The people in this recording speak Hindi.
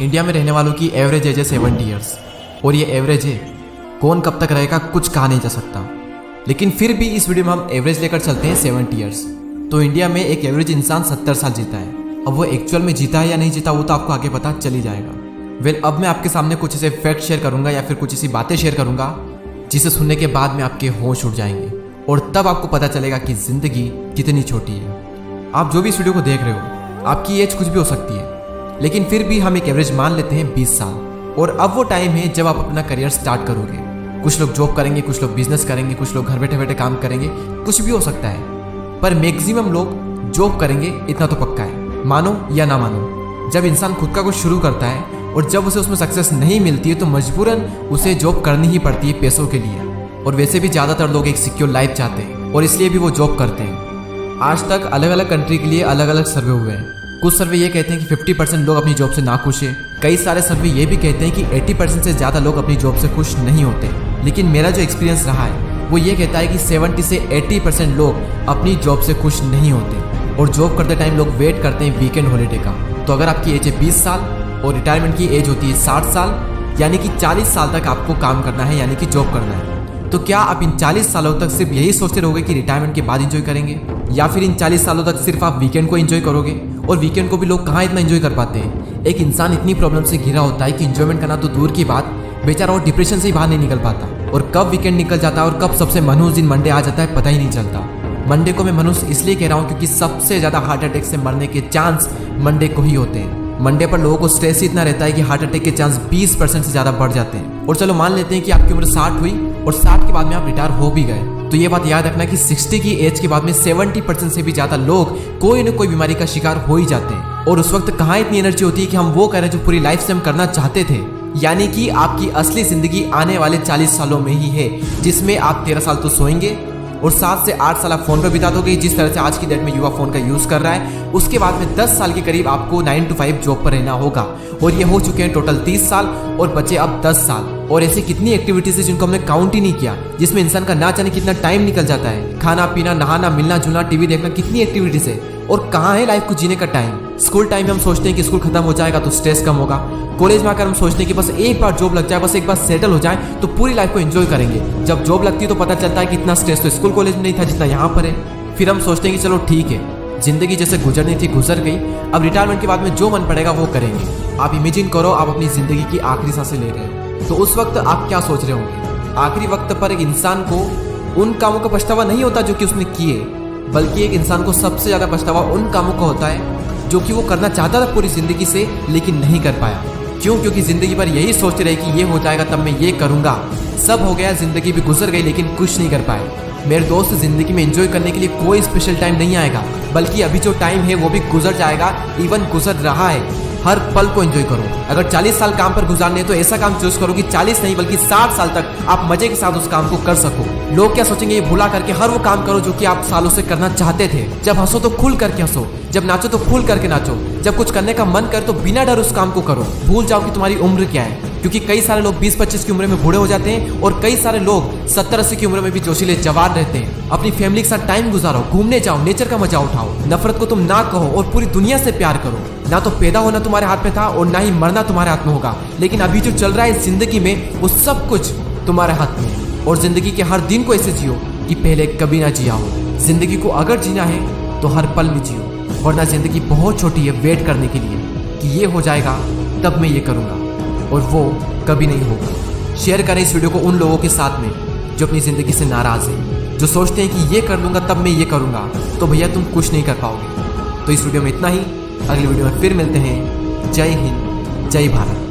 इंडिया में रहने वालों की एवरेज एज है 70 ईयर्स और ये एवरेज है। कौन कब तक रहेगा कुछ कहा नहीं जा सकता, लेकिन फिर भी इस वीडियो में हम एवरेज लेकर चलते हैं 70 ईयर्स। तो इंडिया में एक एवरेज इंसान 70 साल जीता है। अब वो एक्चुअल में जीता है या नहीं जीता वो तो आपको आगे पता चल ही जाएगा। अब मैं आपके सामने कुछ ऐसे फैक्ट शेयर करूंगा या फिर कुछ ऐसी बातें शेयर करूंगा जिसे सुनने के बाद में आपके होश उड़ जाएंगे और तब आपको पता चलेगा कि जिंदगी कितनी छोटी है। आप जो भी इस वीडियो को देख रहे हो, आपकी एज कुछ भी हो सकती है, लेकिन फिर भी हम एक एवरेज मान लेते हैं 20 साल। और अब वो टाइम है जब आप अपना करियर स्टार्ट करोगे। कुछ लोग जॉब करेंगे, कुछ लोग बिजनेस करेंगे, कुछ लोग घर बैठे बैठे काम करेंगे, कुछ भी हो सकता है, पर मैक्सिमम लोग जॉब करेंगे, इतना तो पक्का है। मानो या ना मानो, जब इंसान खुद का कुछ शुरू करता है और जब उसे उसमें सक्सेस नहीं मिलती है तो मजबूरन उसे जॉब करनी ही पड़ती है पैसों के लिए। और वैसे भी ज़्यादातर लोग एक सिक्योर लाइफ चाहते हैं और इसलिए भी वो जॉब करते हैं। आज तक अलग अलग कंट्री के लिए अलग अलग सर्वे हुए हैं। कुछ सर्वे ये कहते हैं कि 50% लोग अपनी जॉब से नाखुश हैं। कई सारे सर्वे ये भी कहते हैं कि 80% से ज़्यादा लोग अपनी जॉब से खुश नहीं होते। लेकिन मेरा जो एक्सपीरियंस रहा है वो ये कहता है कि 70 से 80% लोग अपनी जॉब से खुश नहीं होते और जॉब करते टाइम लोग वेट करते हैं वीकेंड हॉलीडे का। तो अगर आपकी एज है 20 साल और रिटायरमेंट की एज होती है 60 साल, यानी कि 40 साल तक आपको काम करना है, यानी कि जॉब करना है, तो क्या आप इन 40 सालों तक सिर्फ यही सोचते रहोगे कि रिटायरमेंट के बाद एंजॉय करेंगे, या फिर इन 40 सालों तक सिर्फ आप वीकेंड को एंजॉय करोगे? और वीकेंड को भी लोग कहाँ इतना एंजॉय कर पाते हैं। एक इंसान इतनी प्रॉब्लम से घिरा होता है कि एंजॉयमेंट करना तो दूर की बात, बेचारा वो डिप्रेशन से ही बाहर नहीं निकल पाता। और कब वीकेंड निकल जाता है और कब सबसे मनहूस दिन मंडे आ जाता है पता ही नहीं चलता। मंडे को मैं मनहूस इसलिए कह रहा हूँ क्योंकि सबसे ज़्यादा हार्ट अटैक से मरने के चांस मंडे को ही होते हैं। मंडे पर लोगों को स्ट्रेस इतना रहता है कि हार्ट अटैक के चांस 20% से ज़्यादा बढ़ जाते हैं। और चलो मान लेते हैं कि आपकी उम्र 60 हुई और 60 के बाद में आप रिटायर हो भी गए, तो ये बात याद रखना कि 60 की एज के बाद में 70% से भी ज़्यादा लोग कोई न कोई बीमारी का शिकार हो ही जाते हैं। और उस वक्त कहाँ इतनी एनर्जी होती है कि हम वो करें जो पूरी लाइफ से हम करना चाहते थे। यानी कि आपकी असली जिंदगी आने वाले 40 सालों में ही है, जिसमें आप 13 साल तो सोएंगे और 7 से 8 साल आप फोन पर बिता दोगे, जिस तरह से आज की डेट में युवा फोन का यूज कर रहा है। उसके बाद में 10 साल के करीब आपको 9 to 5 जॉब पर रहना होगा और ये हो चुके हैं टोटल 30 साल और बचे अब 10 साल। और ऐसी कितनी एक्टिविटीज है जिनको हमने काउंट ही नहीं किया, जिसमें इंसान का ना जाने कितना टाइम निकल जाता है। खाना पीना, नहाना, मिलना जुलना, टीवी देखना, कितनी एक्टिविटीज है। और कहाँ है लाइफ को जीने का टाइम। स्कूल टाइम में हम सोचते हैं कि स्कूल खत्म हो जाएगा तो स्ट्रेस कम होगा। कॉलेज में आकर हम सोचते हैं कि बस एक बार जॉब लग जाए, बस एक बार सेटल हो जाए तो पूरी लाइफ को एंजॉय करेंगे। जब जॉब लगती है तो पता चलता है कि इतना स्ट्रेस तो स्कूल कॉलेज में नहीं था जितना यहाँ पर है। फिर हम सोचते हैं कि चलो ठीक है, जिंदगी जैसे गुजरनी थी गुजर गई, अब रिटायरमेंट के बाद में जो मन पड़ेगा वो करेंगे। आप इमेजिन करो आप अपनी जिंदगी की आखिरी सांसें ले रहे हैं, तो उस वक्त आप क्या सोच रहे होंगे? आखिरी वक्त पर एक इंसान को उन कामों का पछतावा नहीं होता जो कि उसने किए, बल्कि एक इंसान को सबसे ज्यादा पछतावा उन कामों का होता है जो कि वो करना चाहता था पूरी जिंदगी से लेकिन नहीं कर पाया। क्यों? क्योंकि जिंदगी भर यही सोचते रहे कि ये हो जाएगा तब मैं ये करूंगा। सब हो गया, जिंदगी भी गुजर गई लेकिन कुछ नहीं कर पाए। मेरे दोस्त, जिंदगी में एंजॉय करने के लिए कोई स्पेशल टाइम नहीं आएगा, बल्कि अभी जो टाइम है वो भी गुजर जाएगा, इवन गुजर रहा है। हर पल को एंजॉय करो। अगर 40 साल काम पर गुजारने तो ऐसा काम चूज करो कि 40 नहीं बल्कि 60 साल तक आप मजे के साथ उस काम को कर सको। लोग क्या सोचेंगे ये भुला करके हर वो काम करो जो कि आप सालों से करना चाहते थे। जब हंसो तो खुल करके हंसो, जब नाचो तो खुल करके नाचो, जब कुछ करने का मन करे तो बिना डर उस काम को करो। भूल जाओ कि तुम्हारी उम्र क्या है, क्योंकि कई सारे लोग 20-25 की उम्र में बूढ़े हो जाते हैं और कई सारे लोग 70-80 की उम्र में भी जोशीले जवान रहते हैं। अपनी फैमिली के साथ टाइम गुजारो, घूमने जाओ, नेचर का मजा उठाओ। नफरत को तुम ना कहो और पूरी दुनिया से प्यार करो। ना तो पैदा होना तुम्हारे हाथ में था और ना ही मरना तुम्हारे हाथ में होगा, लेकिन अभी जो चल रहा है जिंदगी में वो सब कुछ तुम्हारे हाथ में। और जिंदगी के हर दिन को ऐसे जियो कि पहले कभी ना जिया हो। जिंदगी को अगर जीना है तो हर पल में जियो, वरना जिंदगी बहुत छोटी है वेट करने के लिए कि ये हो जाएगा तब मैं ये करूँगा, और वो कभी नहीं होगा। शेयर करें इस वीडियो को उन लोगों के साथ में जो अपनी ज़िंदगी से नाराज़ हैं, जो सोचते हैं कि ये कर लूँगा तब मैं ये करूँगा, तो भैया तुम कुछ नहीं कर पाओगे। तो इस वीडियो में इतना ही, अगली वीडियो में फिर मिलते हैं। जय हिंद, जय भारत।